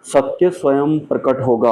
सत्य स्वयं प्रकट होगा।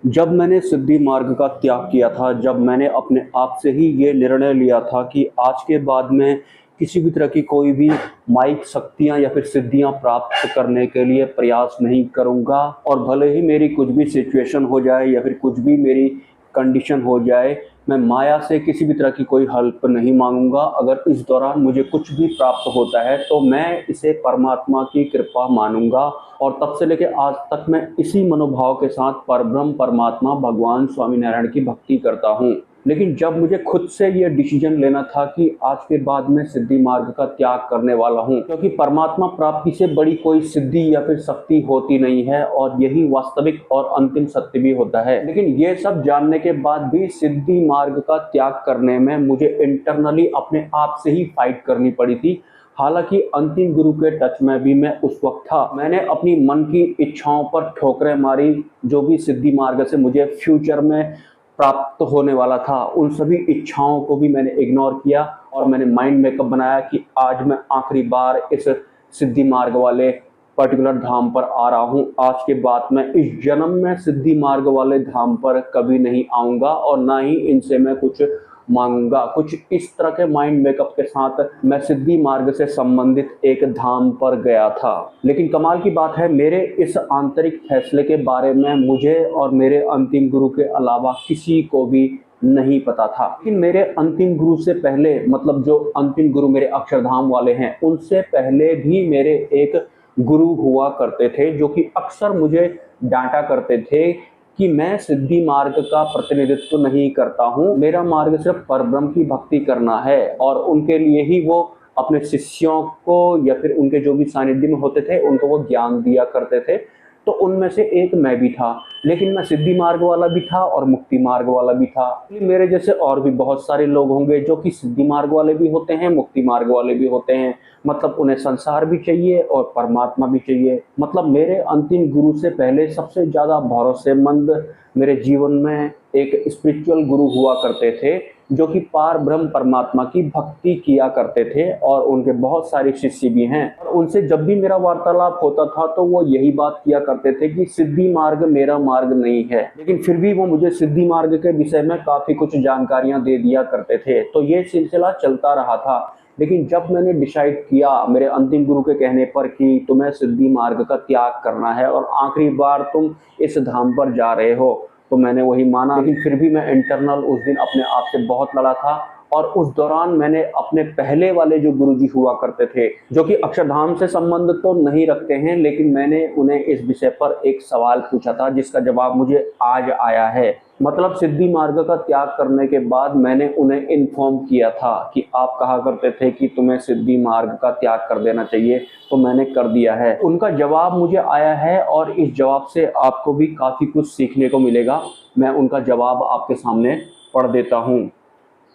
जब मैंने सिद्धि मार्ग का त्याग किया था, जब मैंने अपने आप से ही ये निर्णय लिया था कि आज के बाद मैं किसी भी तरह की कोई भी माइक शक्तियां या फिर सिद्धियां प्राप्त करने के लिए प्रयास नहीं करूंगा, और भले ही मेरी कुछ भी सिचुएशन हो जाए या फिर कुछ भी मेरी कंडीशन हो जाए, मैं माया से किसी भी तरह की कोई हेल्प नहीं मांगूंगा। अगर इस दौरान मुझे कुछ भी प्राप्त होता है तो मैं इसे परमात्मा की कृपा मानूंगा। और तब से लेकर आज तक मैं इसी मनोभाव के साथ परब्रह्म परमात्मा भगवान स्वामी नारायण की भक्ति करता हूँ। लेकिन जब मुझे खुद से ये डिसीजन लेना था कि आज के बाद मैं सिद्धि मार्ग का त्याग करने वाला हूँ, क्योंकि परमात्मा प्राप्ति से बड़ी कोई सिद्धि या फिर शक्ति होती नहीं है, और यही वास्तविक और अंतिम सत्य भी होता है। लेकिन ये सब जानने के बाद भी सिद्धि मार्ग का त्याग करने में मुझे इंटरनली अपने आप से ही फाइट करनी पड़ी थी। हालांकि अंतिम गुरु के टच में भी मैं उस वक्त था। मैंने अपनी मन की इच्छाओं पर ठोकरें मारी। जो भी सिद्धि मार्ग से मुझे फ्यूचर में प्राप्त होने वाला था, उन सभी इच्छाओं को भी मैंने इग्नोर किया, और मैंने माइंड मेकअप बनाया कि आज मैं आखिरी बार इस सिद्धि मार्ग वाले पर्टिकुलर धाम पर आ रहा हूँ। आज के बाद मैं इस जन्म में सिद्धि मार्ग वाले धाम पर कभी नहीं आऊंगा, और ना ही इनसे मैं कुछ मांगूंगा। कुछ इस तरह के माइंड मेकअप के साथ मैं सिद्धि मार्ग से संबंधित एक धाम पर गया था। लेकिन कमाल की बात है, मेरे इस आंतरिक फैसले के बारे में मुझे और मेरे अंतिम गुरु के अलावा किसी को भी नहीं पता था। लेकिन मेरे अंतिम गुरु से पहले, मतलब जो अंतिम गुरु मेरे अक्षरधाम वाले हैं, उनसे पहले भी मेरे एक गुरु हुआ करते थे, जो कि अक्सर मुझे डांटा करते थे कि मैं सिद्धि मार्ग का प्रतिनिधित्व नहीं करता हूँ, मेरा मार्ग सिर्फ परब्रह्म की भक्ति करना है। और उनके लिए ही वो अपने शिष्यों को या फिर उनके जो भी सानिध्य में होते थे उनको वो ज्ञान दिया करते थे। तो उनमें से एक मैं भी था। लेकिन मैं सिद्धि मार्ग वाला भी था और मुक्ति मार्ग वाला भी था। मेरे जैसे और भी बहुत सारे लोग होंगे जो कि सिद्धि मार्ग वाले भी होते हैं, मुक्ति मार्ग वाले भी होते हैं। मतलब उन्हें संसार भी चाहिए और परमात्मा भी चाहिए। मतलब मेरे अंतिम गुरु से पहले सबसे ज्यादा भरोसेमंद मेरे जीवन में एक स्पिरिचुअल गुरु हुआ करते थे, जो कि पार ब्रह्म परमात्मा की भक्ति किया करते थे, और उनके बहुत सारे शिष्य भी हैं। और उनसे जब भी मेरा वार्तालाप होता था तो वो यही बात किया करते थे कि सिद्धि मार्ग मेरा मार्ग नहीं है। लेकिन फिर भी वो मुझे सिद्धि मार्ग के विषय में काफी कुछ जानकारियां दे दिया करते थे। तो ये सिलसिला चलता रहा था। लेकिन जब मैंने डिसाइड किया मेरे अंतिम गुरु के कहने पर कि तुम्हें सिद्धि मार्ग का त्याग करना है और आखिरी बार तुम इस धाम पर जा रहे हो, तो मैंने वही माना। लेकिन फिर भी मैं इंटरनल उस दिन अपने आप से बहुत लड़ा था। और उस दौरान मैंने अपने पहले वाले जो गुरुजी हुआ करते थे, जो कि अक्षरधाम से संबंध तो नहीं रखते हैं, लेकिन मैंने उन्हें इस विषय पर एक सवाल पूछा था जिसका जवाब मुझे आज आया है। मतलब सिद्धि मार्ग का त्याग करने के बाद मैंने उन्हें इन्फॉर्म किया था कि आप कहा करते थे कि तुम्हें सिद्धि मार्ग का त्याग कर देना चाहिए, तो मैंने कर दिया है। उनका जवाब मुझे आया है, और इस जवाब से आपको भी काफी कुछ सीखने को मिलेगा। मैं उनका जवाब आपके सामने पढ़ देता हूँ।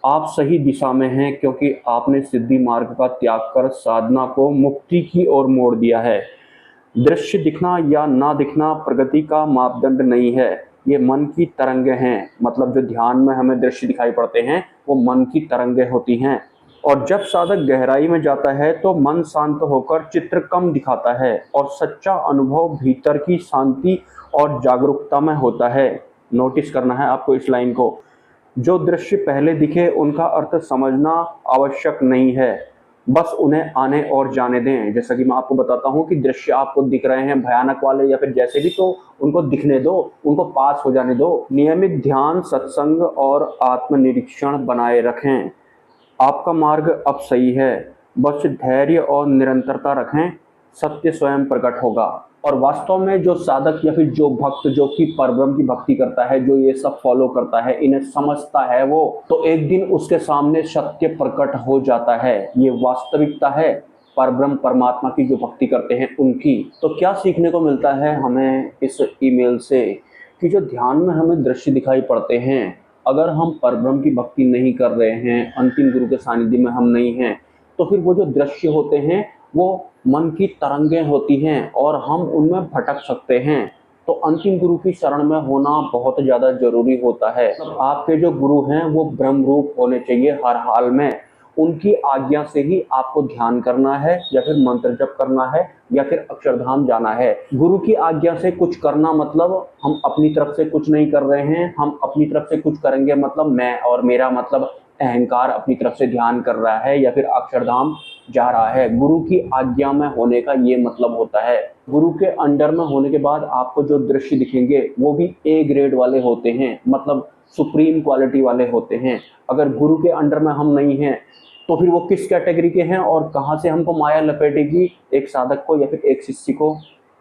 आप सही दिशा में हैं, क्योंकि आपने सिद्धि मार्ग का त्याग कर साधना को मुक्ति की ओर मोड़ दिया है। दृश्य दिखना या ना दिखना प्रगति का मापदंड नहीं है, ये मन की तरंगे हैं। मतलब जो ध्यान में हमें दृश्य दिखाई पड़ते हैं वो मन की तरंगे होती हैं। और जब साधक गहराई में जाता है तो मन शांत होकर चित्र कम दिखाता है, और सच्चा अनुभव भीतर की शांति और जागरूकता में होता है। नोटिस करना है आपको इस लाइन को। जो दृश्य पहले दिखे उनका अर्थ समझना आवश्यक नहीं है, बस उन्हें आने और जाने दें। जैसा कि मैं आपको बताता हूँ कि दृश्य आपको दिख रहे हैं भयानक वाले या फिर जैसे भी, तो उनको दिखने दो, उनको पास हो जाने दो। नियमित ध्यान, सत्संग और आत्मनिरीक्षण बनाए रखें। आपका मार्ग अब सही है, बस धैर्य और निरंतरता रखें, सत्य स्वयं प्रकट होगा। और वास्तव में जो साधक या फिर जो भक्त जो कि परब्रह्म की भक्ति करता है, जो ये सब फॉलो करता है, इन्हें समझता है, वो तो एक दिन उसके सामने सत्य प्रकट हो जाता है। ये वास्तविकता है परब्रह्म परमात्मा की जो भक्ति करते हैं उनकी। तो क्या सीखने को मिलता है हमें इस ईमेल से, कि जो ध्यान में हमें दृश्य दिखाई पड़ते हैं, अगर हम परब्रह्म की भक्ति नहीं कर रहे हैं, अंतिम गुरु के सानिध्य में हम नहीं हैं, तो फिर वो जो दृश्य होते हैं वो मन की तरंगें होती हैं और हम उनमें भटक सकते हैं। तो अंतिम गुरु की शरण में होना बहुत ज़्यादा जरूरी होता है। आपके जो गुरु हैं वो ब्रह्म रूप होने चाहिए हर हाल में, उनकी आज्ञा से ही आपको ध्यान करना है या फिर मंत्र जप करना है या फिर अक्षरधाम जाना है। गुरु की आज्ञा से कुछ करना मतलब हम अपनी तरफ से कुछ नहीं कर रहे हैं, हम अपनी तरफ से कुछ करेंगे मतलब मैं और मेरा मतलब अहंकार अपनी तरफ से ध्यान कर रहा है या फिर अक्षरधाम जा रहा है। गुरु की आज्ञा में होने का ये मतलब होता है। गुरु के अंडर में होने के बाद आपको जो दृश्य दिखेंगे वो भी ए ग्रेड वाले होते हैं, मतलब सुप्रीम क्वालिटी वाले होते हैं। अगर गुरु के अंडर में हम नहीं हैं तो फिर वो किस कैटेगरी के हैं और कहाँ से हमको माया लपेटेगी एक साधक को या फिर एक शिष्य को,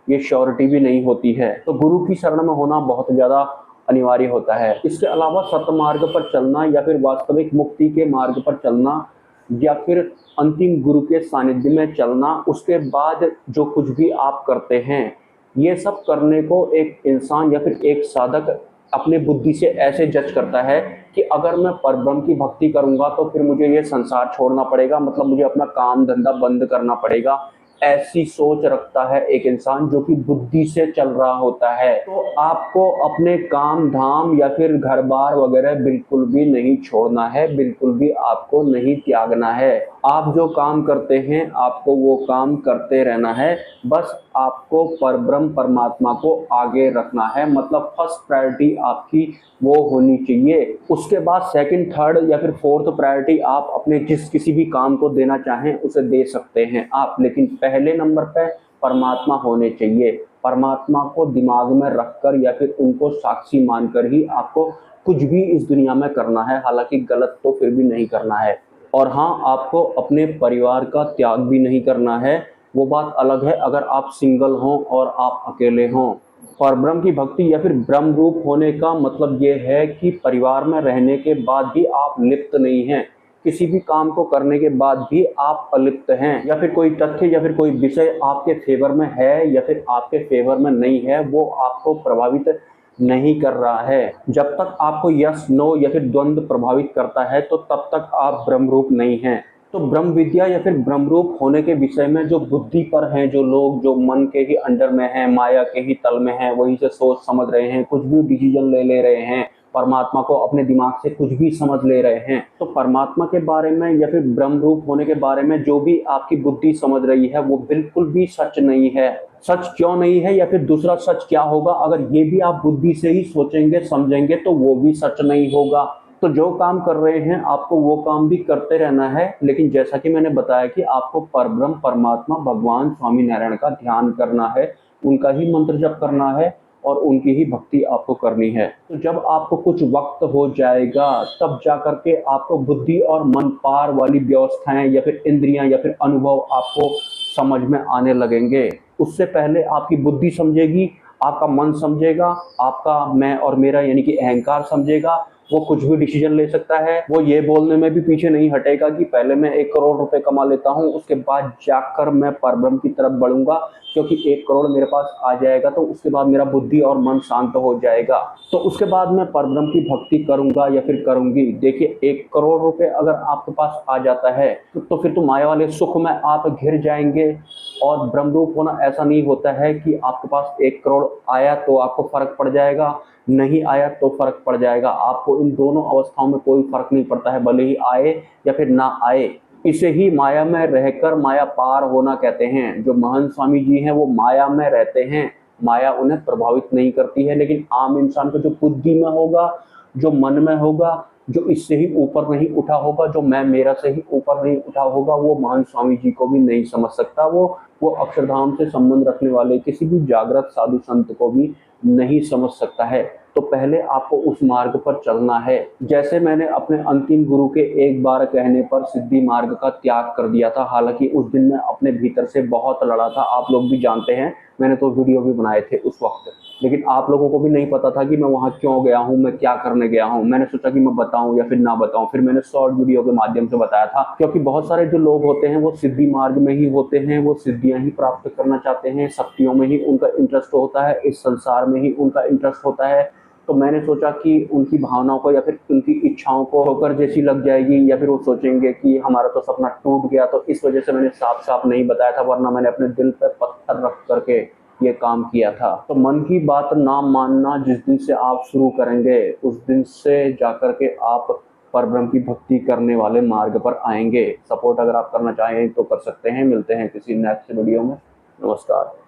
ये श्योरिटी भी नहीं होती है। तो गुरु की शरण में होना बहुत ज़्यादा अनिवार्य होता है। इसके अलावा सतमार्ग पर चलना या फिर वास्तविक मुक्ति के मार्ग पर चलना या फिर अंतिम गुरु के सानिध्य में चलना, उसके बाद जो कुछ भी आप करते हैं, ये सब करने को एक इंसान या फिर एक साधक अपने बुद्धि से ऐसे जज करता है कि अगर मैं परब्रह्म की भक्ति करूंगा तो फिर मुझे ये संसार छोड़ना पड़ेगा, मतलब मुझे अपना काम धंधा बंद करना पड़ेगा। ऐसी सोच रखता है एक इंसान जो कि बुद्धि से चल रहा होता है। तो आपको अपने काम धाम या फिर घर बार वगैरह बिल्कुल भी नहीं छोड़ना है, बिल्कुल भी आपको नहीं त्यागना है। आप जो काम करते हैं आपको वो काम करते रहना है, बस आपको परब्रह्म परमात्मा को आगे रखना है। मतलब फर्स्ट प्रायोरिटी आपकी वो होनी चाहिए। उसके बाद सेकंड थर्ड या फिर फोर्थ प्रायोरिटी आप अपने जिस किसी भी काम को देना चाहें उसे दे सकते हैं आप, लेकिन पहले नंबर पे परमात्मा होने चाहिए। परमात्मा को दिमाग में रखकर या फिर उनको साक्षी मानकर ही आपको कुछ भी इस दुनिया में करना है, हालांकि गलत तो फिर भी नहीं करना है। और हाँ, आपको अपने परिवार का त्याग भी नहीं करना है, वो बात अलग है अगर आप सिंगल हों और आप अकेले हों। परब्रह्म की भक्ति या फिर ब्रह्म रूप होने का मतलब ये है कि परिवार में रहने के बाद भी आप लिप्त नहीं हैं, किसी भी काम को करने के बाद भी आप अलिप्त हैं, या फिर कोई तथ्य या फिर कोई विषय आपके फेवर में है या फिर आपके फेवर में नहीं है, वो आपको प्रभावित नहीं कर रहा है। जब तक आपको यस नो या फिर द्वंद्व प्रभावित करता है तो तब तक आप ब्रह्म रूप नहीं हैं। तो ब्रह्म विद्या या फिर ब्रह्म रूप होने के विषय में जो बुद्धि पर हैं, जो लोग जो मन के ही अंडर में हैं, माया के ही तल में हैं, वहीं से सोच समझ रहे हैं, कुछ भी डिसीजन ले रहे हैं, परमात्मा को अपने दिमाग से कुछ भी समझ ले रहे हैं, तो परमात्मा के बारे में या फिर ब्रह्म रूप होने के बारे में जो भी आपकी बुद्धि समझ रही है वो बिल्कुल भी सच नहीं है। सच क्यों नहीं है या फिर दूसरा सच क्या होगा, अगर ये भी आप बुद्धि से ही सोचेंगे समझेंगे तो वो भी सच नहीं होगा। तो जो काम कर रहे हैं आपको वो काम भी करते रहना है, लेकिन जैसा कि मैंने बताया कि आपको परब्रह्म परमात्मा भगवान स्वामी नारायण का ध्यान करना है, उनका ही मंत्र जप करना है और उनकी ही भक्ति आपको करनी है। तो जब आपको कुछ वक्त हो जाएगा तब जा करके आपको बुद्धि और मन पार वाली व्यवस्थाएं या फिर इंद्रियां या फिर अनुभव आपको समझ में आने लगेंगे। उससे पहले आपकी बुद्धि समझेगी, आपका मन समझेगा, आपका मैं और मेरा यानी कि अहंकार समझेगा, वो कुछ भी डिसीजन ले सकता है। वो ये बोलने में भी पीछे नहीं हटेगा कि पहले मैं 1 करोड़ रुपए कमा लेता हूँ, उसके बाद जाकर मैं परब्रह्म की तरफ बढ़ूंगा, क्योंकि 1 करोड़ मेरे पास आ जाएगा तो उसके बाद मेरा बुद्धि और मन शांत हो जाएगा, तो उसके बाद मैं परब्रह्म की भक्ति करूंगा या फिर करूंगी। देखिए 1 करोड़ रुपए अगर आपके पास आ जाता है तो फिर तो माया वाले सुख में आप घिर जाएंगे। और ब्रह्मरूप होना ऐसा नहीं होता है कि आपके पास 1 करोड़ आया तो आपको फर्क पड़ जाएगा, नहीं आया तो फर्क पड़ जाएगा। आपको इन दोनों अवस्थाओं में कोई फर्क नहीं पड़ता है, भले ही आए या फिर ना आए। इसे ही माया में रहकर माया पार होना कहते हैं। जो महंत स्वामी जी हैं वो माया में रहते हैं, माया उन्हें प्रभावित नहीं करती है, लेकिन आम इंसान को जो बुद्धि में होगा, जो मन में होगा, जो इससे ही ऊपर नहीं उठा होगा, जो मैं मेरा से ही ऊपर नहीं उठा होगा, वो महंत स्वामी जी को भी नहीं समझ सकता। वो अक्षरधाम से संबंध रखने वाले किसी भी जागृत साधु संत को भी नहीं समझ सकता है। तो पहले आपको उस मार्ग पर चलना है। जैसे मैंने अपने अंतिम गुरु के एक बार कहने पर सिद्धि मार्ग का त्याग कर दिया था, हालांकि उस दिन मैं अपने भीतर से बहुत लड़ा था, आप लोग भी जानते हैं, मैंने तो वीडियो भी बनाए थे उस वक्त। लेकिन आप लोगों को भी नहीं पता था कि मैं वहां क्यों गया हूं, मैं क्या करने गया हूं। मैंने सोचा कि मैं बताऊं या फिर ना बताऊं, फिर मैंने शॉर्ट वीडियो के माध्यम से बताया था। क्योंकि बहुत सारे जो लोग होते हैं वो सिद्धि मार्ग में ही होते हैं, वो सिद्धियां ही प्राप्त करना चाहते हैं, शक्तियों में ही उनका इंटरेस्ट होता है, इस संसार में ही उनका इंटरेस्ट होता है। तो मैंने सोचा कि उनकी भावनाओं को या फिर उनकी इच्छाओं को ठोकर जैसी लग जाएगी, या फिर वो सोचेंगे कि हमारा तो सपना टूट गया, तो इस वजह से मैंने साफ साफ नहीं बताया था, वरना मैंने अपने दिल पर पत्थर रख करके ये काम किया था। तो मन की बात ना मानना जिस दिन से आप शुरू करेंगे उस दिन से जाकर के आप परब्रह्म की भक्ति करने वाले मार्ग पर आएंगे। सपोर्ट अगर आप करना चाहें तो कर सकते हैं। मिलते हैं किसी नेक्स्ट वीडियो में। नमस्कार।